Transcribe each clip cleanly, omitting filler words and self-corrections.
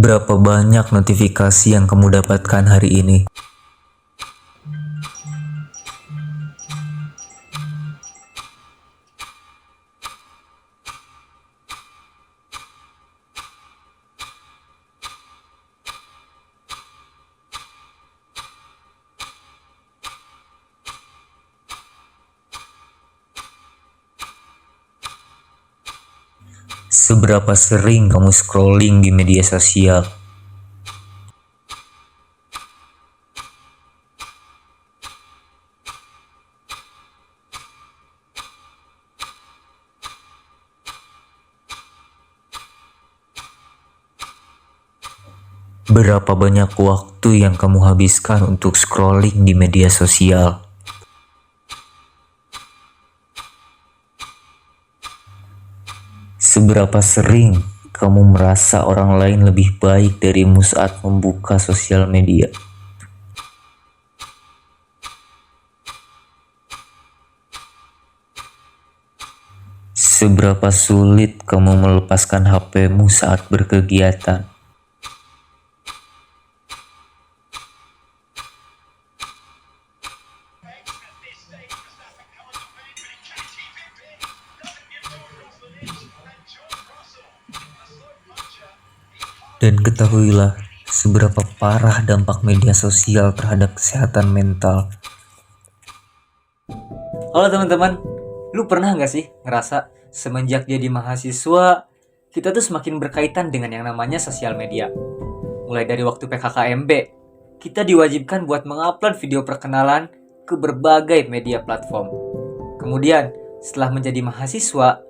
Berapa banyak notifikasi yang kamu dapatkan hari ini? Seberapa sering kamu scrolling di media sosial? Berapa banyak waktu yang kamu habiskan untuk scrolling di media sosial? Seberapa sering kamu merasa orang lain lebih baik darimu saat membuka sosial media? Seberapa sulit kamu melepaskan HP-mu saat berkegiatan? Dan ketahuilah seberapa parah dampak media sosial terhadap kesehatan mental. Halo teman-teman, lu pernah nggak sih ngerasa semenjak jadi mahasiswa, kita tuh semakin berkaitan dengan yang namanya sosial media. Mulai dari waktu PKKMB, kita diwajibkan buat mengupload video perkenalan ke berbagai media platform. Kemudian, setelah menjadi mahasiswa,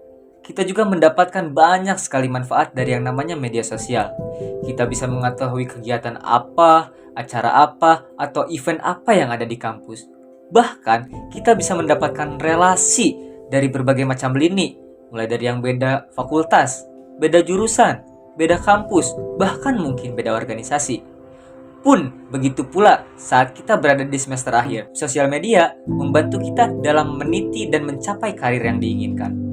kita juga mendapatkan banyak sekali manfaat dari yang namanya media sosial. Kita bisa mengetahui kegiatan apa, acara apa, atau event apa yang ada di kampus. Bahkan, kita bisa mendapatkan relasi dari berbagai macam lini, mulai dari yang beda fakultas, beda jurusan, beda kampus, bahkan mungkin beda organisasi. Pun begitu pula saat kita berada di semester akhir, sosial media membantu kita dalam meniti dan mencapai karir yang diinginkan.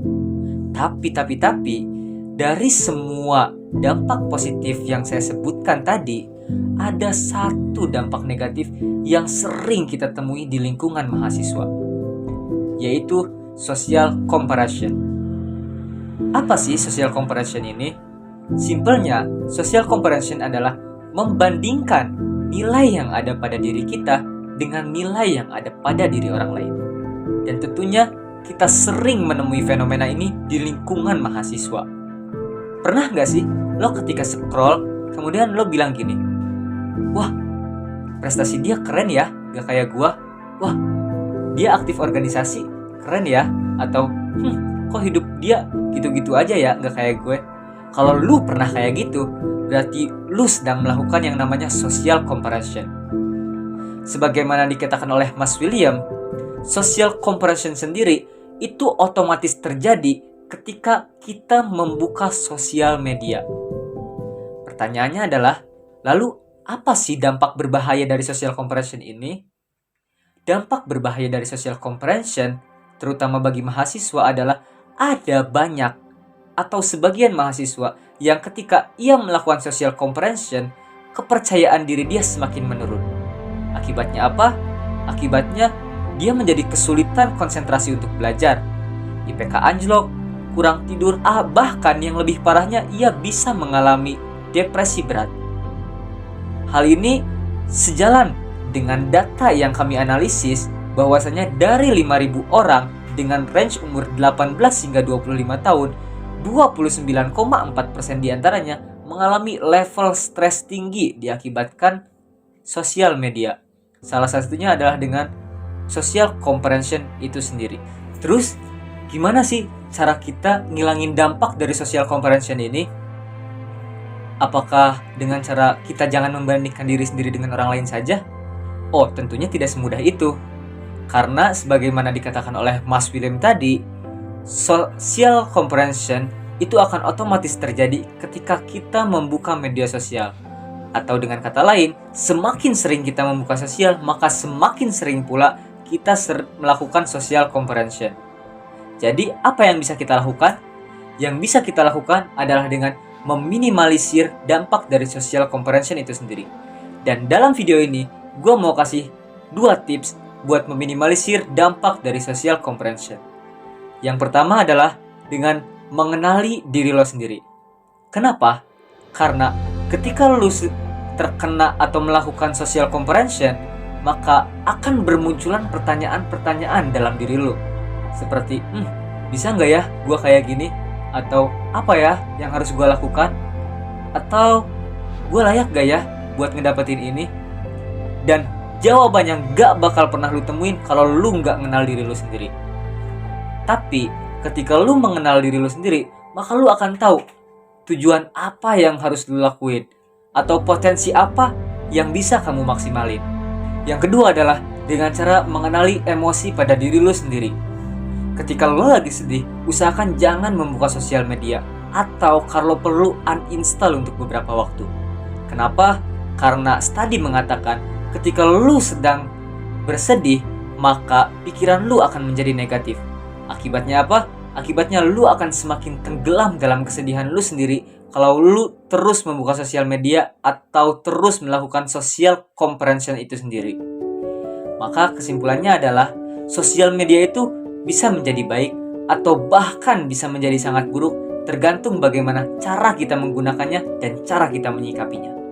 Tapi, dari semua dampak positif yang saya sebutkan tadi, ada satu dampak negatif yang sering kita temui di lingkungan mahasiswa, yaitu social comparison. Apa sih social comparison ini? Simpelnya, social comparison adalah membandingkan nilai yang ada pada diri kita dengan nilai yang ada pada diri orang lain. Dan tentunya kita sering menemui fenomena ini di lingkungan mahasiswa. Pernah nggak sih lo ketika scroll, kemudian lo bilang gini, wah, prestasi dia keren ya, gak kayak gua. Wah, dia aktif organisasi, keren ya. Atau, kok hidup dia gitu-gitu aja ya, gak kayak gue. Kalau lu pernah kayak gitu, berarti lu sedang melakukan yang namanya social comparison. Sebagaimana dikatakan oleh Mas William, social comparison sendiri itu otomatis terjadi ketika kita membuka sosial media. Pertanyaannya adalah, lalu apa sih dampak berbahaya dari social comparison ini? Dampak berbahaya dari social comparison, terutama bagi mahasiswa, adalah ada banyak atau sebagian mahasiswa yang ketika ia melakukan social comparison, kepercayaan diri dia semakin menurun. Akibatnya apa? Akibatnya dia menjadi kesulitan konsentrasi untuk belajar, IPK anjlok, kurang tidur, bahkan yang lebih parahnya ia bisa mengalami depresi berat. Hal ini sejalan dengan data yang kami analisis bahwasanya dari 5.000 orang dengan range umur 18 hingga 25 tahun, 29,4% diantaranya mengalami level stres tinggi diakibatkan sosial media. Salah satunya adalah dengan social comparison itu sendiri. Terus, gimana sih cara kita ngilangin dampak dari social comparison ini? Apakah dengan cara kita jangan membandingkan diri sendiri dengan orang lain saja? Oh, tentunya tidak semudah itu. Karena sebagaimana dikatakan oleh Mas William tadi, social comparison itu akan otomatis terjadi ketika kita membuka media sosial. Atau dengan kata lain, semakin sering kita membuka sosial, maka semakin sering pula kita melakukan social comparison. Jadi, apa yang bisa kita lakukan? Yang bisa kita lakukan adalah dengan meminimalisir dampak dari social comparison itu sendiri. Dan dalam video ini, gue mau kasih 2 tips buat meminimalisir dampak dari social comparison. Yang pertama adalah dengan mengenali diri lo sendiri. Kenapa? Karena ketika lo terkena atau melakukan social comparison, maka akan bermunculan pertanyaan-pertanyaan dalam diri lo. Seperti, bisa nggak ya gue kayak gini? Atau apa ya yang harus gue lakukan? Atau gue layak gak ya buat ngedapetin ini? Dan jawaban yang gak bakal pernah lu temuin kalau lu gak kenal diri lu sendiri. Tapi ketika lu mengenal diri lu sendiri, maka lu akan tahu tujuan apa yang harus lu lakuin, atau potensi apa yang bisa kamu maksimalin. Yang kedua adalah dengan cara mengenali emosi pada diri lu sendiri. Ketika lu lagi sedih, usahakan jangan membuka sosial media, atau kalau perlu uninstall untuk beberapa waktu. Kenapa? Karena studi mengatakan ketika lu sedang bersedih, maka pikiran lu akan menjadi negatif. Akibatnya apa? Akibatnya lu akan semakin tenggelam dalam kesedihan lu sendiri kalau lu terus membuka sosial media atau terus melakukan social comparison itu sendiri. Maka kesimpulannya adalah sosial media itu bisa menjadi baik atau bahkan bisa menjadi sangat buruk, tergantung bagaimana cara kita menggunakannya dan cara kita menyikapinya.